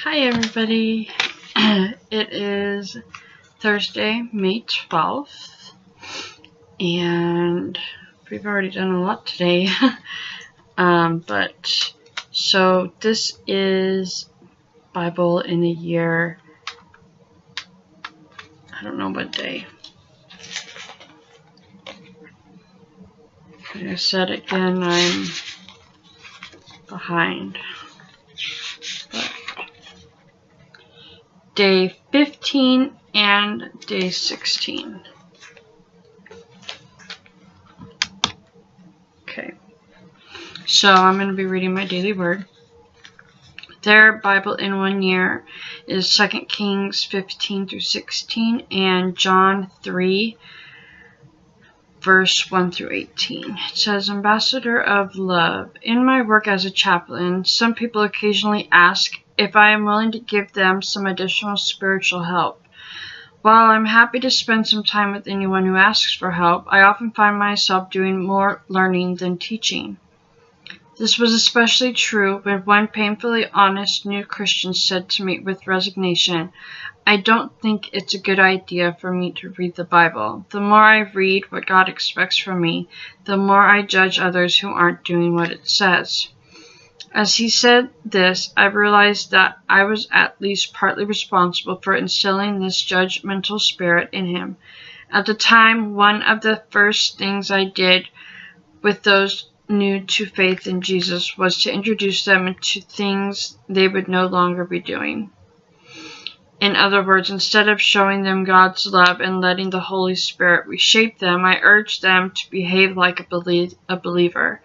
Hi everybody, it is Thursday, May 12th, and we've already done a lot today, so this is Bible in the year, I don't know what day. Like I said again, I'm behind. Day 15 and day 16. Okay, so I'm going to be reading my daily word. Their Bible in 1 year is 2 Kings 15 through 16 and John 3 verse 1 through 18. It says, Ambassador of Love. In my work as a chaplain, some people occasionally ask if I am willing to give them some additional spiritual help. While I'm happy to spend some time with anyone who asks for help, I often find myself doing more learning than teaching. This was especially true when one painfully honest new Christian said to me with resignation, I don't think it's a good idea for me to read the Bible. The more I read what God expects from me, the more I judge others who aren't doing what it says. As he said this, I realized that I was at least partly responsible for instilling this judgmental spirit in him. At the time, one of the first things I did with those new to faith in Jesus was to introduce them to things they would no longer be doing. In other words, instead of showing them God's love and letting the Holy Spirit reshape them, I urged them to behave like a believer.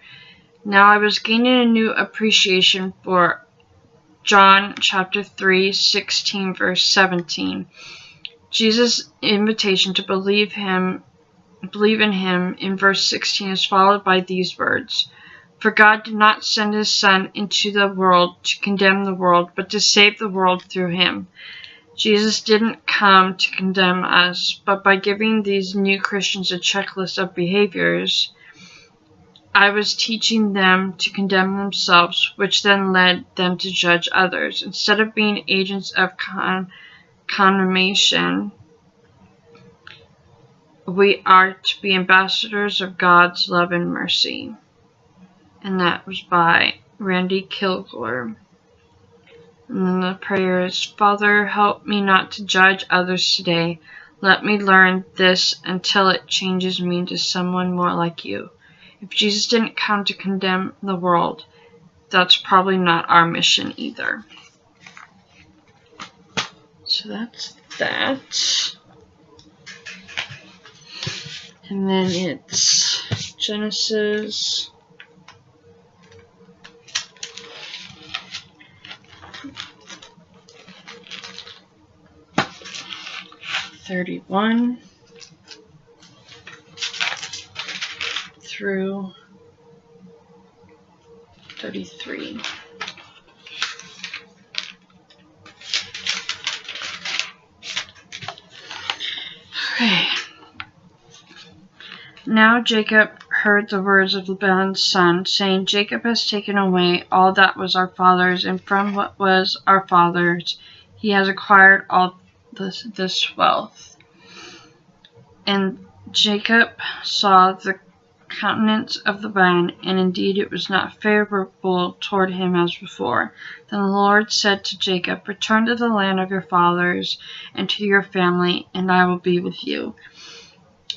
Now I was gaining a new appreciation for John chapter 3, 16 verse 17. Jesus' invitation to believe in him in verse 16 is followed by these words. For God did not send his Son into the world to condemn the world, but to save the world through him. Jesus didn't come to condemn us, but by giving these new Christians a checklist of behaviors, I was teaching them to condemn themselves, which then led them to judge others. Instead of being agents of condemnation, we are to be ambassadors of God's love and mercy. And that was by Randy Kilgore. And then the prayer is, Father, help me not to judge others today. Let me learn this until it changes me into someone more like you. If Jesus didn't come to condemn the world, that's probably not our mission either. So that's that. And then it's Genesis 31 through 33. Okay. Now Jacob heard the words of Laban's son, saying, Jacob has taken away all that was our father's, and from what was our father's he has acquired all this wealth. And Jacob saw the countenance of Laban, and indeed it was not favorable toward him as before. Then the Lord said to Jacob, Return to the land of your fathers and to your family, and I will be with you.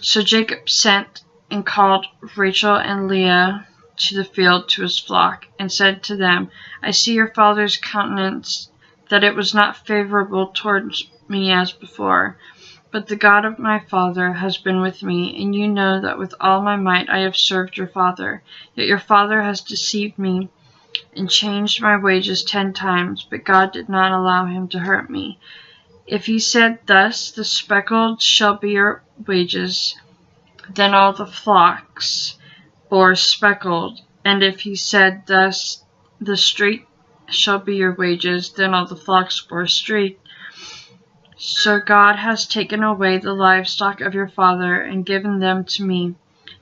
So Jacob sent and called Rachel and Leah to the field to his flock, and said to them, I see your father's countenance, that it was not favorable towards me as before. But the God of my father has been with me, and you know that with all my might I have served your father. Yet your father has deceived me and changed my wages 10 times, but God did not allow him to hurt me. If he said thus, the speckled shall be your wages, then all the flocks bore speckled. And if he said thus, the straight shall be your wages, then all the flocks bore straight. So God has taken away the livestock of your father and given them to me.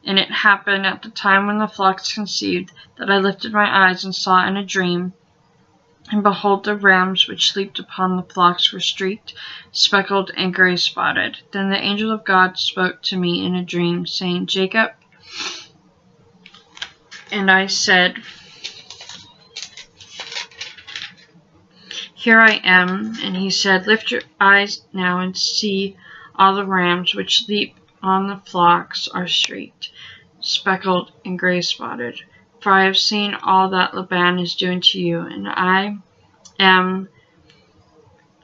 And it happened at the time when the flocks conceived that I lifted my eyes and saw in a dream, And behold, the rams which leaped upon the flocks were streaked, speckled, and gray-spotted. Then the angel of God spoke to me in a dream, saying, Jacob. And I said, Here I am. And he said, Lift your eyes now and see all the rams which leap on the flocks are streaked, speckled, and gray-spotted. For I have seen all that Laban is doing to you, and I am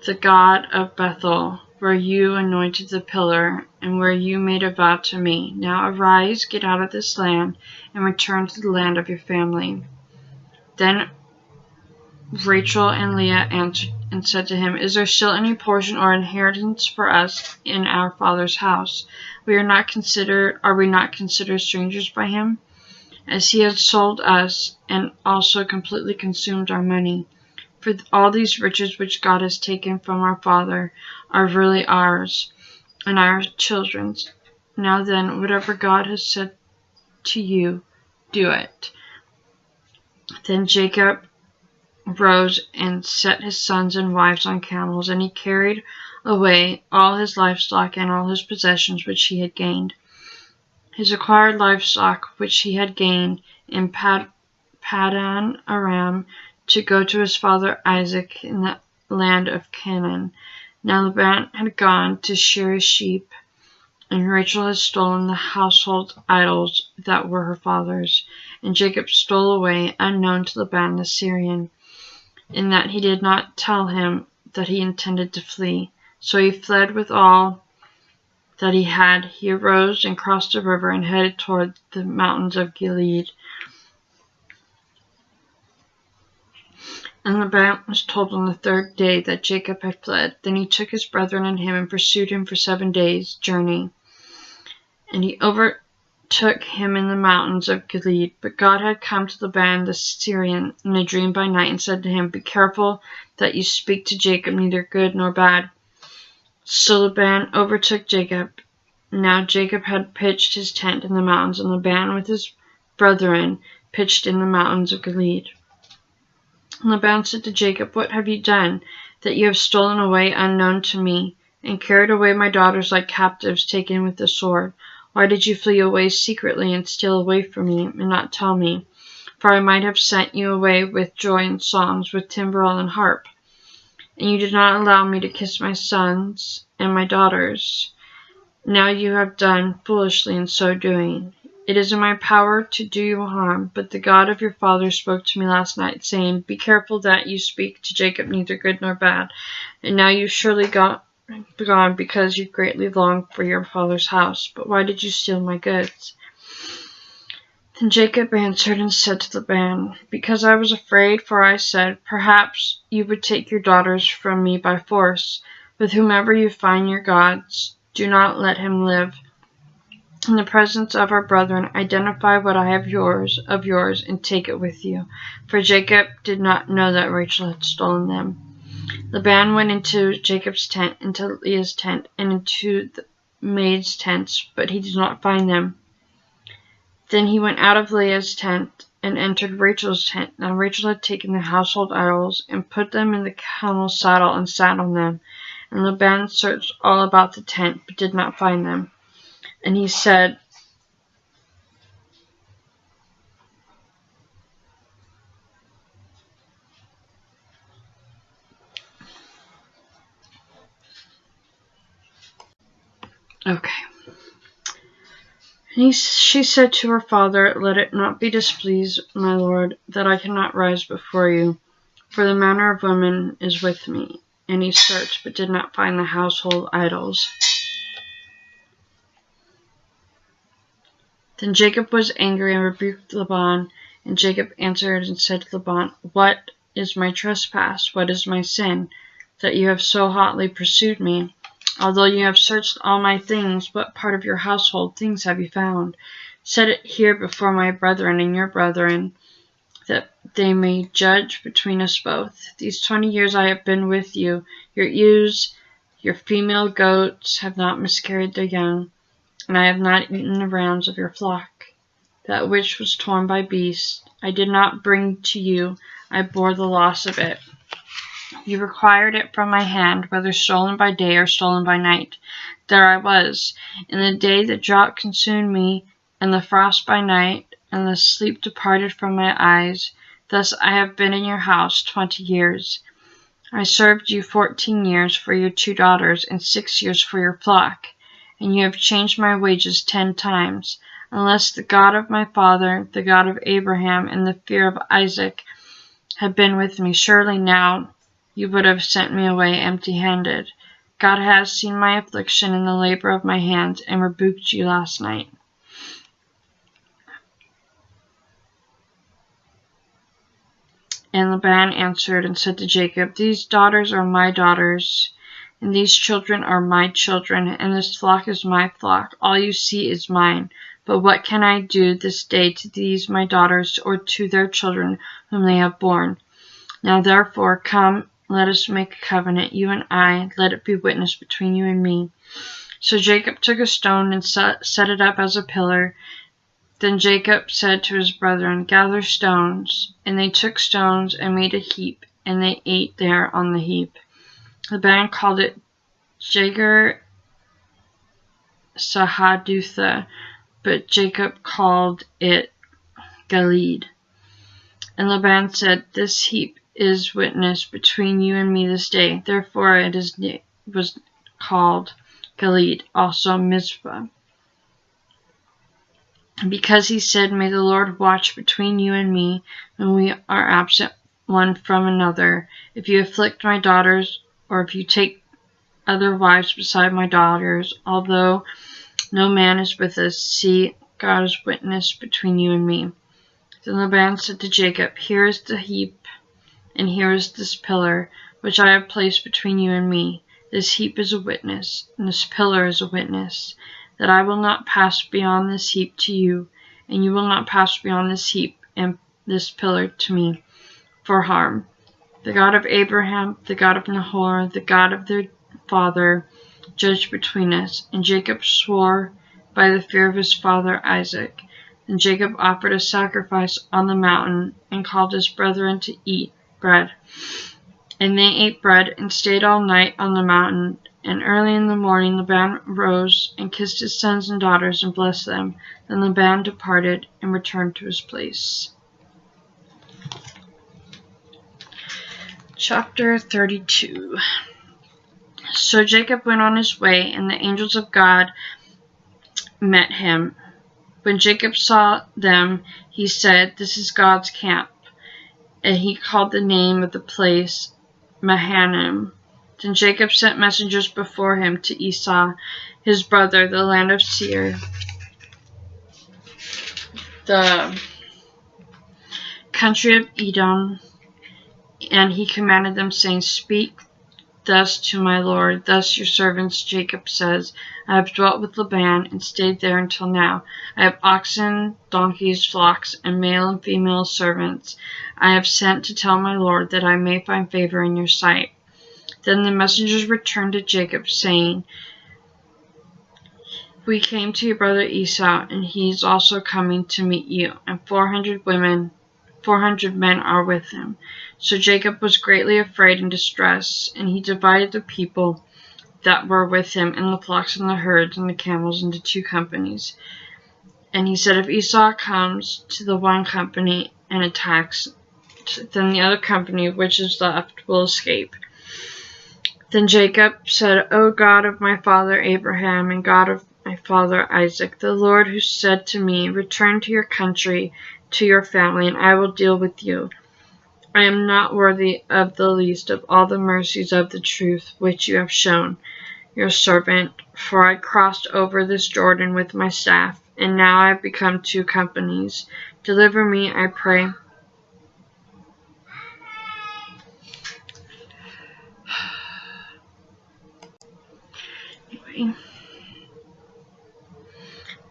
the God of Bethel, where you anointed the pillar, and where you made a vow to me. Now arise, get out of this land, and return to the land of your family. Then Rachel and Leah answered and said to him, Is there still any portion or inheritance for us in our father's house? Are we not considered strangers by him? As he has sold us, and also completely consumed our money. For all these riches which God has taken from our father are really ours, and our children's. Now then, whatever God has said to you, do it. Then Jacob rose and set his sons and wives on camels, and he carried away all his livestock and all his possessions which he had gained. His acquired livestock which he had gained in Paddan Aram, to go to his father Isaac in the land of Canaan. Now Laban had gone to shear his sheep, and Rachel had stolen the household idols that were her father's. And Jacob stole away unknown to Laban the Syrian, in that he did not tell him that he intended to flee. So he fled with all that he had. He arose and crossed the river and headed toward the mountains of Gilead. And Laban was told on the third day that Jacob had fled. Then he took his brethren and him and pursued him for 7 days' journey. And he overtook him in the mountains of Gilead. But God had come to Laban the Syrian in a dream by night and said to him, Be careful that you speak to Jacob neither good nor bad. So Laban overtook Jacob. Now Jacob had pitched his tent in the mountains, and Laban with his brethren pitched in the mountains of Gilead. Laban said to Jacob, What have you done, that you have stolen away unknown to me, and carried away my daughters like captives taken with the sword? Why did you flee away secretly and steal away from me, and not tell me? For I might have sent you away with joy and songs, with timbrel and harp. And you did not allow me to kiss my sons and my daughters. Now you have done foolishly in so doing. It is in my power to do you harm, but the God of your father spoke to me last night, saying, Be careful that you speak to Jacob neither good nor bad. And now you surely gone because you greatly longed for your father's house. But why did you steal my goods? Then Jacob answered and said to Laban, Because I was afraid, for I said, Perhaps you would take your daughters from me by force. With whomever you find your gods, do not let him live. In the presence of our brethren, identify what I have of yours, and take it with you. For Jacob did not know that Rachel had stolen them. Laban went into Jacob's tent, into Leah's tent, and into the maids' tents, but he did not find them. Then he went out of Leah's tent and entered Rachel's tent. Now Rachel had taken the household idols and put them in the camel's saddle and sat on them. And Laban searched all about the tent, but did not find them. And he said, Okay. And she said to her father, Let it not be displeased, my lord, that I cannot rise before you, for the manner of women is with me. And he searched, but did not find the household idols. Then Jacob was angry and rebuked Laban. And Jacob answered and said to Laban, What is my trespass? What is my sin, that you have so hotly pursued me? Although you have searched all my things, what part of your household things have you found? Set it here before my brethren and your brethren, that they may judge between us both. These 20 years I have been with you. Your ewes, your female goats have not miscarried their young, and I have not eaten the rams of your flock. That which was torn by beasts I did not bring to you, I bore the loss of it. You required it from my hand, whether stolen by day or stolen by night. There I was. In the day the drought consumed me, and the frost by night, and the sleep departed from my eyes. Thus I have been in your house 20 years. I served you 14 years for your 2 daughters, and 6 years for your flock. And you have changed my wages 10 times. Unless the God of my father, the God of Abraham, and the fear of Isaac had been with me, surely now you would have sent me away empty-handed. God has seen my affliction and the labor of my hands, and rebuked you last night. And Laban answered and said to Jacob, These daughters are my daughters, and these children are my children, and this flock is my flock. All you see is mine. But what can I do this day to these my daughters, or to their children whom they have borne? Now therefore, come, let us make a covenant, you and I, let it be witness between you and me. So Jacob took a stone and set it up as a pillar. Then Jacob said to his brethren, Gather stones. And they took stones and made a heap, and they ate there on the heap. Laban called it Jegar Sahadutha, but Jacob called it Gilead. And Laban said, This heap is witness between you and me this day. Therefore it was called Gilead, also Mizpah. Because he said, May the Lord watch between you and me when we are absent one from another. If you afflict my daughters, or if you take other wives beside my daughters, although no man is with us, see, God is witness between you and me. Then Laban said to Jacob, Here is the heap, and here is this pillar, which I have placed between you and me. This heap is a witness, and this pillar is a witness, that I will not pass beyond this heap to you, and you will not pass beyond this heap and this pillar to me, for harm. The God of Abraham, the God of Nahor, the God of their father, judge between us. And Jacob swore by the fear of his father Isaac. And Jacob offered a sacrifice on the mountain, and called his brethren to eat bread. And they ate bread, and stayed all night on the mountain. And early in the morning Laban rose, and kissed his sons and daughters, and blessed them. Then Laban departed, and returned to his place. Chapter 32. So Jacob went on his way, and the angels of God met him. When Jacob saw them, he said, This is God's camp. And he called the name of the place Mahanaim. Then Jacob sent messengers before him to Esau, his brother, the land of Seir, the country of Edom, and he commanded them, saying, Speak thus to my lord, thus your servant Jacob says, I have dwelt with Laban, and stayed there until now. I have oxen, donkeys, flocks, and male and female servants. I have sent to tell my lord, that I may find favor in your sight. Then the messengers returned to Jacob, saying, We came to your brother Esau, and he is also coming to meet you, and 400 men are with him. So Jacob was greatly afraid and distressed, and he divided the people that were with him, and the flocks and the herds and the camels, into 2 companies. And he said, If Esau comes to the one company and attacks, then the other company which is left will escape. Then Jacob said, O God of my father Abraham, and God of my father Isaac, the Lord who said to me, Return to your country, to your family, and I will deal with you. I am not worthy of the least of all the mercies of the truth which you have shown your servant, for I crossed over this Jordan with my staff, and now I have become 2 companies. Deliver me, I pray.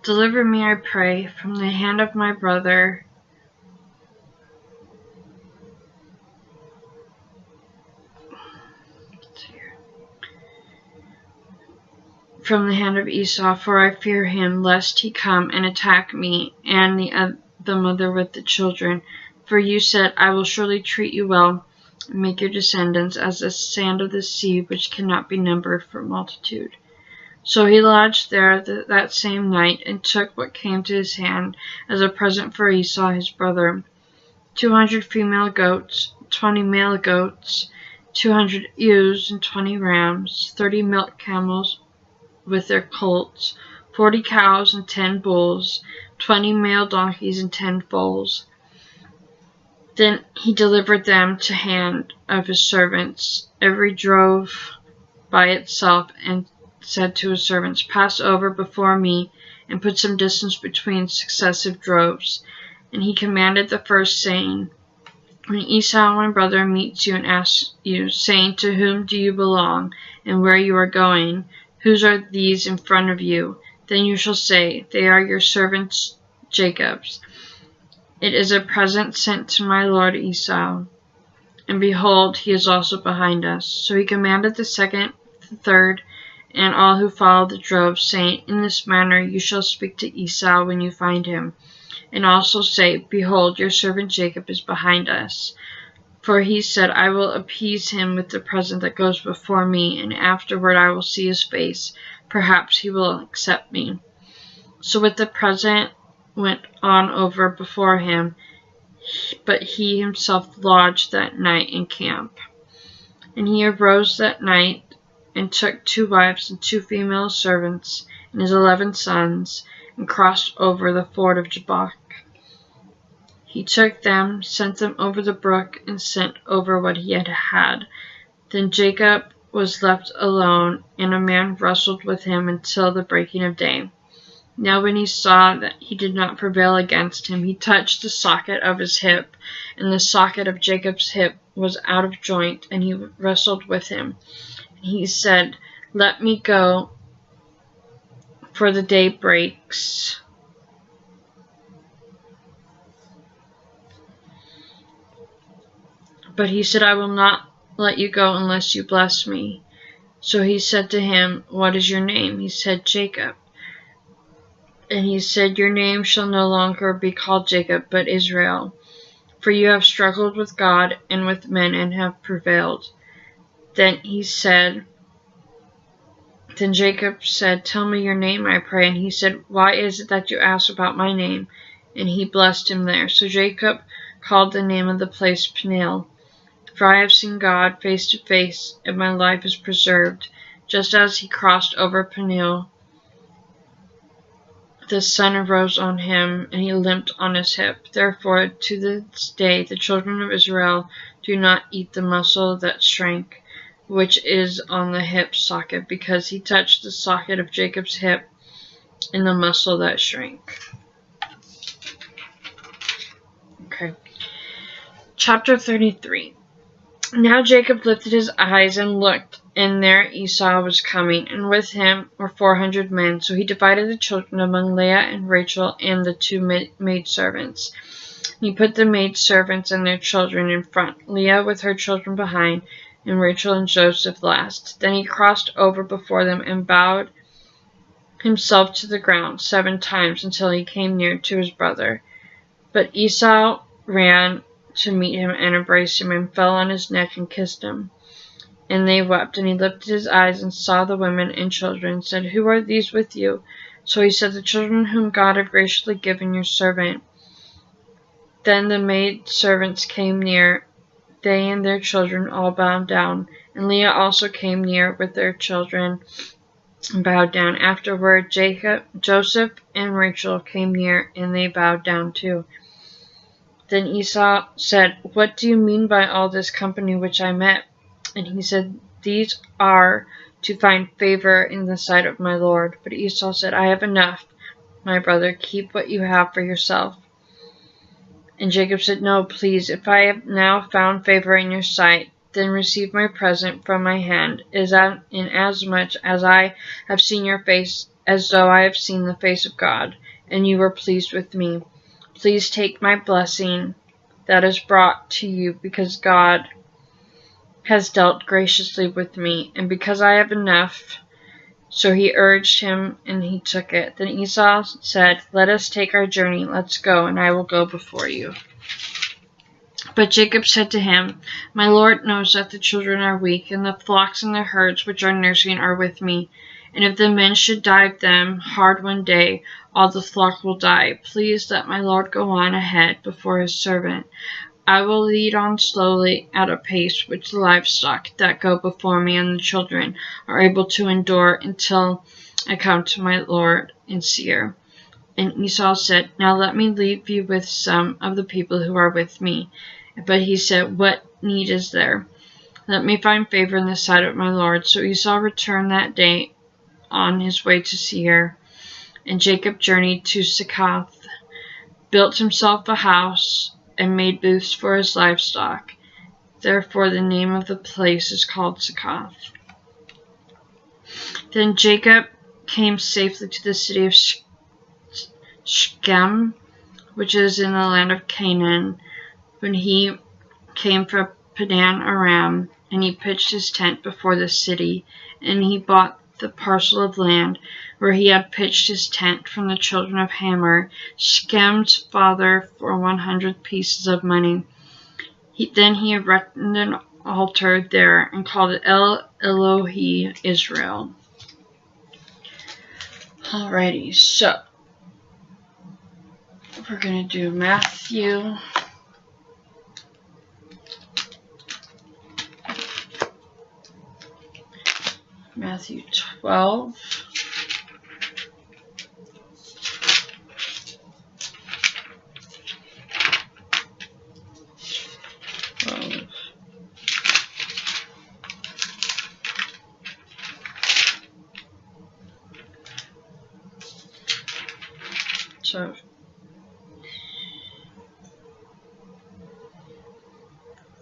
Deliver me, I pray, from the hand of my brother, from the hand of Esau, for I fear him, lest he come and attack me and the mother with the children. For you said, I will surely treat you well, and make your descendants as the sand of the sea, which cannot be numbered for multitude. So he lodged there that same night, and took what came to his hand as a present for Esau his brother, 200 female goats, 20 male goats, 200 ewes and 20 rams, 30 milk camels with their colts, 40 cows and 10 bulls, 20 male donkeys and 10 foals. Then he delivered them to hand of his servants, every drove by itself, and said to his servants, Pass over before me, and put some distance between successive droves. And he commanded the first, saying, When Esau, my brother, meets you and asks you, saying, To whom do you belong, and where you are going? Whose are these in front of you? Then you shall say, They are your servants Jacob's. It is a present sent to my lord Esau. And behold, he is also behind us. So he commanded the second, the third, and all who followed the drove, saying, In this manner you shall speak to Esau when you find him. And also say, Behold, your servant Jacob is behind us. For he said, I will appease him with the present that goes before me, and afterward I will see his face. Perhaps he will accept me. So with the present went on over before him, but he himself lodged that night in camp. And he arose that night, and took 2 wives and 2 female servants, and his 11 sons, and crossed over the ford of Jabbok. He took them, sent them over the brook, and sent over what he had. Then Jacob was left alone, and a man wrestled with him until the breaking of day. Now when he saw that he did not prevail against him, he touched the socket of his hip, and the socket of Jacob's hip was out of joint, and he wrestled with him. He said, Let me go, for the day breaks. But he said, I will not let you go unless you bless me. So he said to him, What is your name? He said, Jacob. And he said, Your name shall no longer be called Jacob, but Israel. For you have struggled with God and with men and have prevailed. Then Jacob said, Tell me your name, I pray. And he said, Why is it that you ask about my name? And he blessed him there. So Jacob called the name of the place Peniel. For I have seen God face to face, and my life is preserved. Just as he crossed over Peniel, the sun arose on him, and he limped on his hip. Therefore, to this day, the children of Israel do not eat the muscle that shrank, which is on the hip socket, because he touched the socket of Jacob's hip and the muscle that shrank. Okay. Chapter 33. Now Jacob lifted his eyes and looked, and there Esau was coming, and with him were 400 men. So he divided the children among Leah and Rachel and the 2 maidservants. He put the maidservants and their children in front, Leah with her children behind, and Rachel and Joseph last. Then he crossed over before them and bowed himself to the ground 7 times until he came near to his brother. But Esau ran to meet him and embraced him and fell on his neck and kissed him. And they wept, and he lifted his eyes and saw the women and children, and said, Who are these with you? So he said, The children whom God have graciously given your servant. Then the maidservants came near, they and their children all bowed down, and Leah also came near with their children and bowed down. Afterward Joseph and Rachel came near, and they bowed down too. Then Esau said, What do you mean by all this company which I met? And he said, These are to find favor in the sight of my Lord. But Esau said, I have enough, my brother, keep what you have for yourself. And Jacob said, No, please, if I have now found favor in your sight, then receive my present from my hand, inasmuch as I have seen your face as though I have seen the face of God, and you were pleased with me. Please take my blessing that is brought to you, because God has dealt graciously with me, and because I have enough. So he urged him, and he took it. Then Esau said, Let us take our journey, let's go, and I will go before you. But Jacob said to him, My Lord knows that the children are weak, and the flocks and the herds which are nursing are with me. And if the men should drive them hard one day, all the flock will die. Please let my Lord go on ahead before his servant. I will lead on slowly at a pace which the livestock that go before me and the children are able to endure until I come to my Lord in Seir. And Esau said, Now let me leave you with some of the people who are with me. But he said, What need is there? Let me find favor in the sight of my Lord. So Esau returned that day on his way to Seir. And Jacob journeyed to Succoth, built himself a house, and made booths for his livestock. Therefore the name of the place is called Succoth. Then Jacob came safely to the city of Shechem, which is in the land of Canaan, when he came from Padan Aram, and he pitched his tent before the city, and he bought the parcel of land where he had pitched his tent from the children of Hamor, Shechem's father, for 100 pieces of money. Then he erected an altar there and called it El Elohe Israel. Alrighty, so we're going to do Matthew 12. So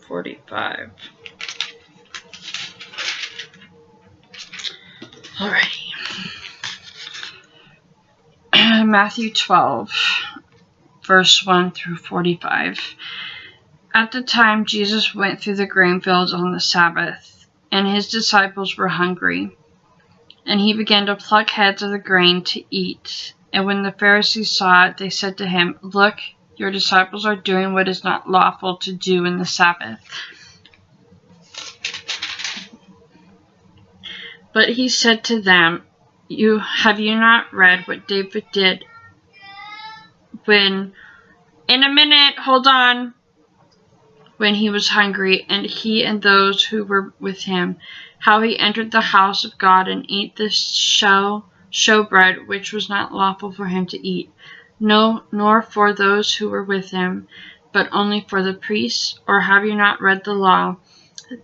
45. Alrighty. Matthew 12, verse 1 through 45. At the time, Jesus went through the grain fields on the Sabbath, and his disciples were hungry. And he began to pluck heads of the grain to eat. And when the Pharisees saw it, they said to him, Look, your disciples are doing what is not lawful to do in the Sabbath. But he said to them, Have you not read what David did when he was hungry, and he and those who were with him, how he entered the house of God and ate the showbread, which was not lawful for him to eat, no, nor for those who were with him, but only for the priests? Or have you not read the law,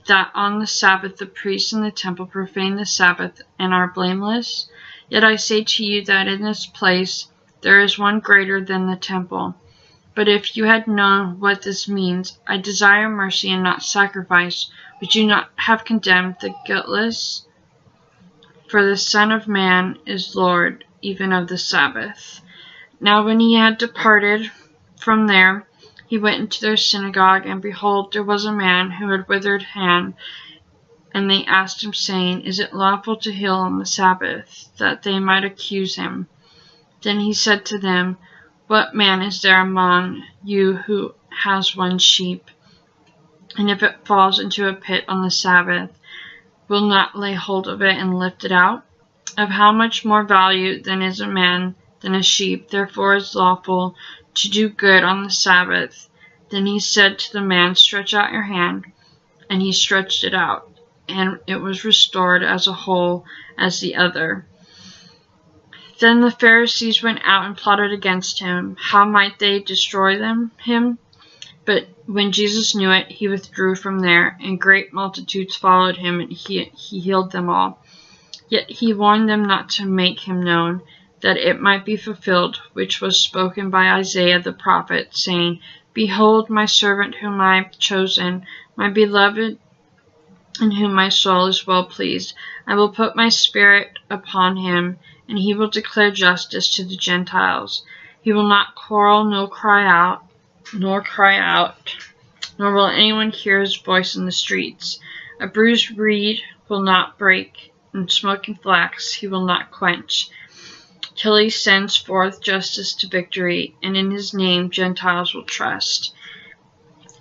that on the Sabbath the priests in the temple profane the Sabbath and are blameless? Yet I say to you that in this place there is one greater than the temple. But if you had known what this means, I desire mercy and not sacrifice, would you not have condemned the guiltless? For the Son of Man is Lord even of the Sabbath. Now when he had departed from there, he went into their synagogue, and behold, there was a man who had withered hand. And they asked him, saying, Is it lawful to heal on the Sabbath? That they might accuse him. Then he said to them, What man is there among you who has one sheep, and if it falls into a pit on the Sabbath, will not lay hold of it and lift it out? Of how much more value then is a man than a sheep? Therefore it is lawful to do good on the Sabbath. Then he said to the man, Stretch out your hand. And he stretched it out, and it was restored as whole as the other. Then the Pharisees went out and plotted against him, how might they destroy him? But when Jesus knew it, he withdrew from there, and great multitudes followed him, and he healed them all. Yet he warned them not to make him known, that it might be fulfilled, which was spoken by Isaiah the prophet, saying, Behold, my servant whom I have chosen, my beloved, in whom my soul is well pleased. I will put my spirit upon him, and he will declare justice to the Gentiles. He will not quarrel, nor cry out, nor will anyone hear his voice in the streets. A bruised reed will not break, and smoking flax he will not quench, till he sends forth justice to victory, and in his name Gentiles will trust.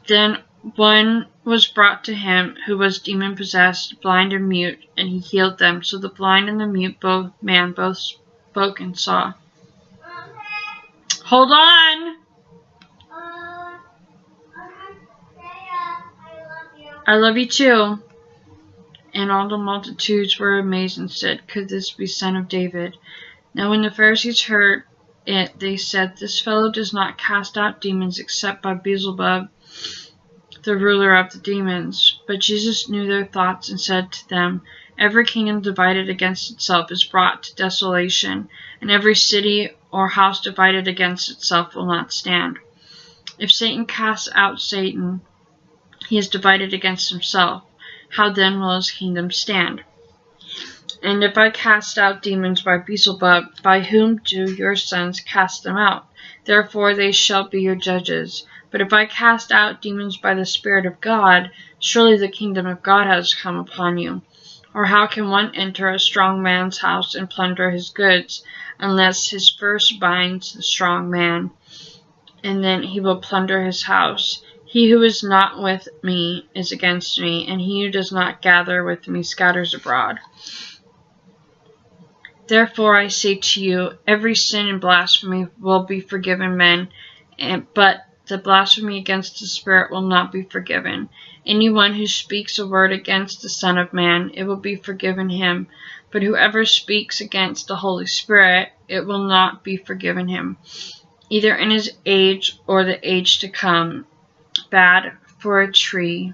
Then one was brought to him who was demon-possessed, blind and mute, and he healed them. So the blind and the mute both spoke and saw. Hold on! I love you too. And all the multitudes were amazed and said, Could this be Son of David? Now when the Pharisees heard it, they said, This fellow does not cast out demons except by Beelzebub, the ruler of the demons. But Jesus knew their thoughts and said to them, Every kingdom divided against itself is brought to desolation, and every city or house divided against itself will not stand. If Satan casts out Satan, he is divided against himself. How then will his kingdom stand? And if I cast out demons by Beelzebub, by whom do your sons cast them out? Therefore they shall be your judges. But if I cast out demons by the Spirit of God, surely the kingdom of God has come upon you. Or how can one enter a strong man's house and plunder his goods, unless his first binds the strong man, and then he will plunder his house? He who is not with me is against me, and he who does not gather with me scatters abroad. Therefore I say to you, every sin and blasphemy will be forgiven men, but the blasphemy against the Spirit will not be forgiven. Anyone who speaks a word against the Son of Man, it will be forgiven him. But whoever speaks against the Holy Spirit, it will not be forgiven him, either in his age or the age to come. Bad for a tree.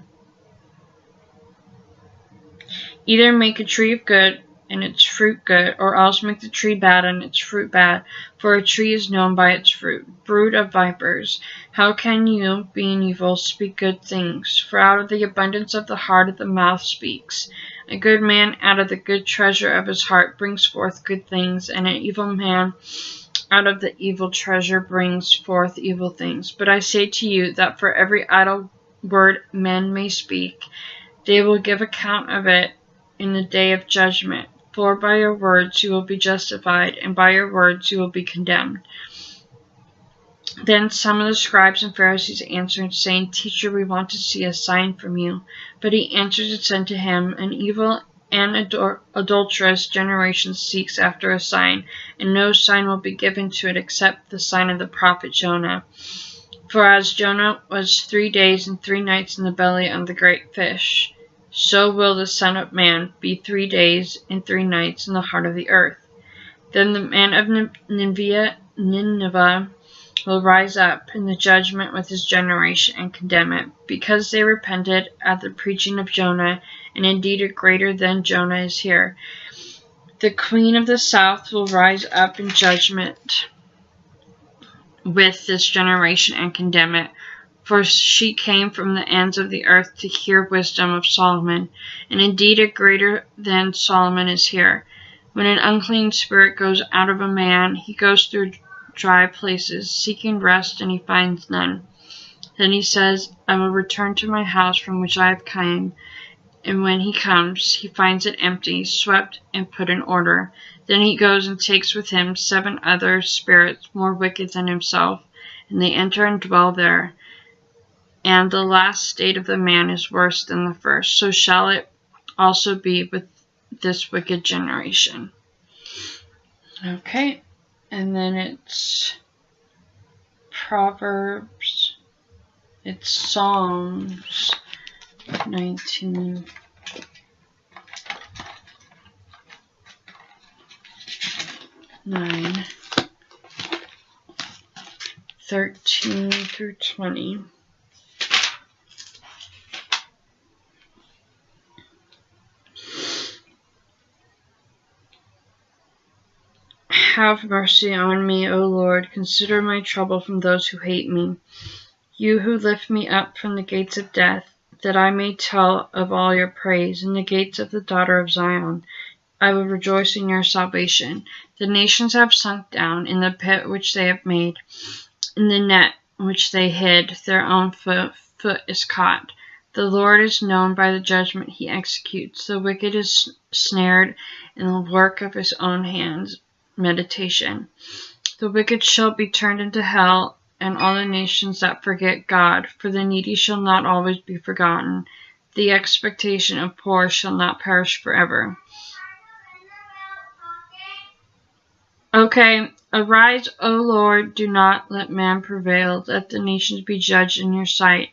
Either make a tree of good and its fruit good, or else make the tree bad and its fruit bad. For a tree is known by its fruit. Brood of vipers, how can you, being evil, speak good things? For out of the abundance of the heart the mouth speaks. A good man out of the good treasure of his heart brings forth good things, and an evil man out of the evil treasure brings forth evil things. But I say to you that for every idle word men may speak, they will give account of it in the day of judgment. For by your words you will be justified, and by your words you will be condemned. Then some of the scribes and Pharisees answered, saying, Teacher, we want to see a sign from you. But he answered and said to him, An evil and adulterous generation seeks after a sign, and no sign will be given to it except the sign of the prophet Jonah. For as Jonah was 3 days and 3 nights in the belly of the great fish, so will the Son of Man be 3 days and 3 nights in the heart of the earth. Then the man of Nineveh will rise up in the judgment with his generation and condemn it, because they repented at the preaching of Jonah, and indeed a greater than Jonah is here. The queen of the south will rise up in judgment with this generation and condemn it. For she came from the ends of the earth to hear wisdom of Solomon, and indeed a greater than Solomon is here. When an unclean spirit goes out of a man, he goes through dry places, seeking rest, and he finds none. Then he says, I will return to my house from which I have come. And when he comes, he finds it empty, swept, and put in order. Then he goes and takes with him 7 other spirits more wicked than himself, and they enter and dwell there. And the last state of the man is worse than the first. So shall it also be with this wicked generation. Okay, and then it's Proverbs, it's Psalms 19. Nine, 13 through 20. Have mercy on me, O Lord. Consider my trouble from those who hate me. You who lift me up from the gates of death, that I may tell of all your praise. In the gates of the daughter of Zion, I will rejoice in your salvation. The nations have sunk down in the pit which they have made. In the net which they hid, their own foot is caught. The Lord is known by the judgment he executes. The wicked is snared in the work of his own hands. Meditation. The wicked shall be turned into hell, and all the nations that forget God, for the needy shall not always be forgotten. The expectation of poor shall not perish forever. Okay, arise, O Lord, do not let man prevail. Let the nations be judged in your sight.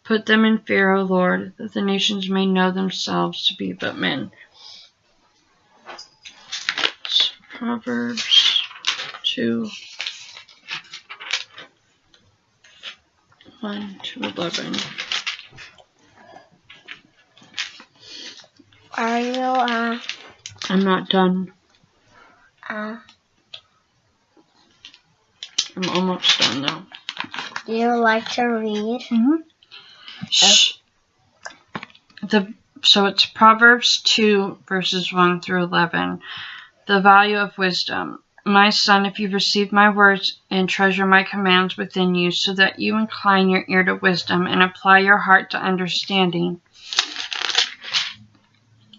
Put them in fear, O Lord, that the nations may know themselves to be but men. It's Proverbs 2, 1 to 11. Are you, I'm not done. uh, I'm almost done, though. do you like to read? Shh. So it's Proverbs 2, verses 1 through 11. The value of wisdom. My son, if you receive my words and treasure my commands within you, so that you incline your ear to wisdom and apply your heart to understanding.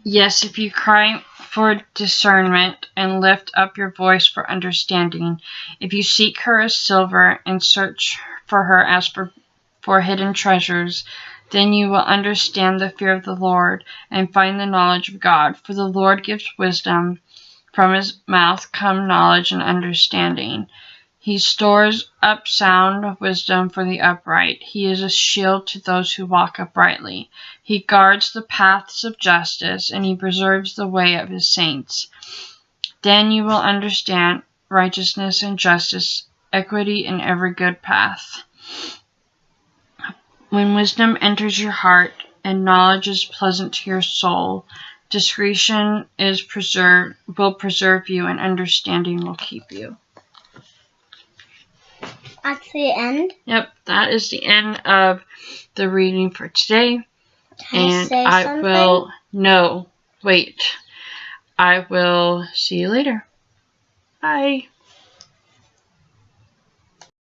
Yes, if you cry for discernment and lift up your voice for understanding, if you seek her as silver and search for her as for hidden treasures, then you will understand the fear of the Lord and find the knowledge of God. For the Lord gives wisdom. From his mouth come knowledge and understanding. He stores up sound wisdom for the upright. He is a shield to those who walk uprightly. He guards the paths of justice, and he preserves the way of his saints. Then you will understand righteousness and justice, equity in every good path. When wisdom enters your heart and knowledge is pleasant to your soul, discretion will preserve you, and understanding will keep you. That's the end. Yep, that is the end of the reading for today. Can I say something? I will see you later. Bye.